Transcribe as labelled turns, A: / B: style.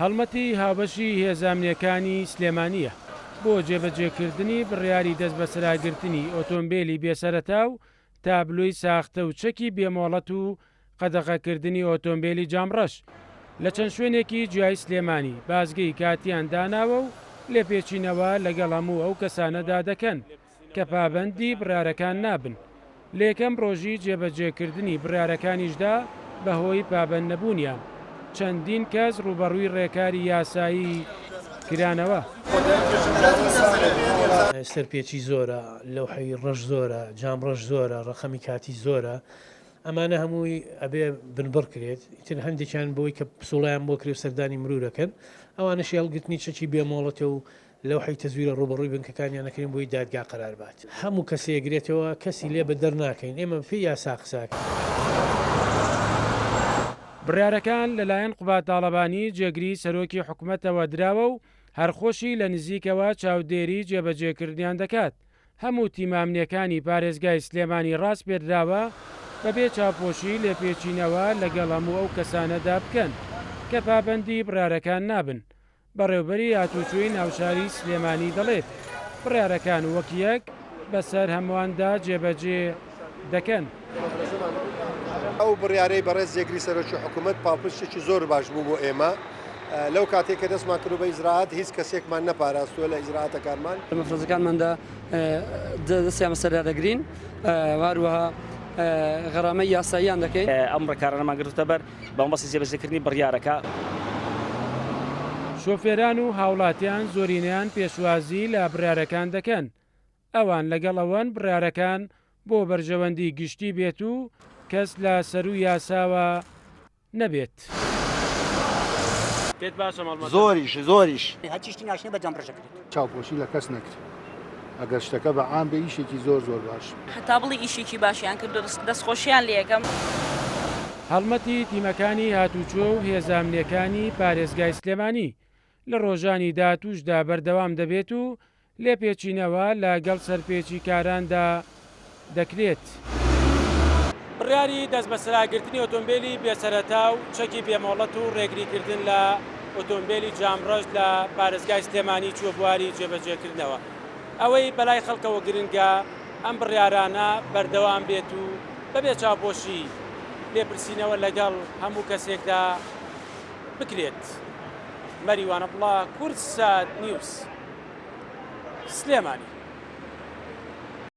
A: هەڵمەتی هاوبەشی هێزانامنیەکانی سلێمانیە بۆ جێبەجێکردنی بڕیاری دەست بە سەراگرتنی ئۆتۆمبیلی بێسەرەتا و تابلۆی ساختە و چەکی بێمۆڵەت و قەدەغەکردنی ئۆتۆمبیلی جامڕەش لە چەند شوێنێکی جیای سلێمانی بازگەی کاتیان داناوە و لێپێچینەوە لەگەڵ هەموو ئەو کەسانەدا دەکەن کە پابەندی بڕارەکان نابن. لە یەکەم ڕۆژی جێبەجێکردنی بڕارەکانیشدا بەهۆی پابەند نەبوونیان چەندین کەس ڕوبەڕووی ڕێکاری یاسایی کرانەوە.
B: سەرپێکی زۆرە، لەوحەی ڕەش زۆرە، جامڕەش زۆرە، ڕەخەمی کاتی زۆرە، ئەمانە هەمووی ئەبێ بنبڕ کرێت. ئیتر هەندێکیان بۆی کە پسوڵیان بۆ کرێ سەردانی مرورەکەن، ئەوانەش هێڵگرتنی چەکی بێمۆڵەتە و لەوحەی تەزویرە ڕوبەڕووی بنکەکانیان نەکەین بۆی دادگا قەرار بات. هەموو کەسێگرێتەوە کەسی لێ بە دەرناکەین، ئێمە پێی یاسا قساکە.
A: بڕیارەکان لەلایەن قوبات تاڵەبانی جێگری سەرۆکی حکوومەتەوە دراوە و هەرخۆشی لە نزیکەوە چاودێری جێبەجێکردیان دەکات. هەموو تیمامنیەکانی پارێزگای سلێمانی ڕاست پێدراوە بەبێ چاوپۆشی لێپێچینەوە لەگەڵ هەموو ئەو کەسانەدا بکەن کە پابەندی بڕارەکان نابن. بەڕێوبەری هاتوچۆی ناوشاری سلێمانی دەڵێت بڕارەکان وەک یەک بەسەر هەموواندا جێبەجێ دەکەن.
C: ئەو بڕیارەی بەڕێز جێگری سەرۆکی حکوومەت پاڵپشتێکی زۆر باش بوو بۆ ئێمە. لەو کاتێک کە دەستمان کرد بە ئیزراعات هیچ کەسێکمان نەپاراستووە لە ئیزراعاتەکانمان.
D: مەفرۆزەکانماندا دەستیان بەسەردا دەگرین، واروەها غەرامەی یاساییان دەکەین.
E: ئەم ڕێکارانەمان گرتوتە بەر بەمەبەستی جێبەجێکردنی بڕیارەکە.
A: شۆفێران و هاوڵاتیان زۆرینەیان پێشوازی لە بڕارەکان دەکەن. ئەوان لەگەڵەوەن بڕارەکان بۆ بەرژەوەندی گشتی بێت و کەس لە سەر و یاساوە نەبێت.
F: زۆریش
G: هەچیشتی ناشنە بە جامڕەشەکرێت.
F: چاوپۆشی لە کەس نەکرد. ئەگەر شتەکە بە عام بێ ئیشێکی زۆر باش.
H: هەتا بڵی ئیشێکی باشیان کرد دەستخۆشییان لە یەکەم.
A: هەڵمەتی تیمەکانی هاتوچۆ و هێزانامنیەکانی پارێزگای سلێمانی لە ڕۆژانی داهاتووشدا بەردەوام دەبێت و لێپێچینەوە لەگەڵ سەرپێکی کاراندا دەکرێت. بڕیاری دەست بە سەراگرتنی ئۆتۆمبیلی بێسەرەتا و چەکی بێمۆڵەت و ڕێگریکردن لە ئۆتۆمبیلی جامڕەش لە پارێزگای سلێمانی چوە بواری جێبەجێکردنەوە. ئەوەی بەلای خەڵکەوە گرنگە ئەم بڕیارانە بەردەوام بێت و بەبێ چاوپۆشی لێپرسینەوە لەگەڵ هەموو کەسێکدا بکرێت. مەریوانە بڵا، کورتسات نیوز، سلێمانی.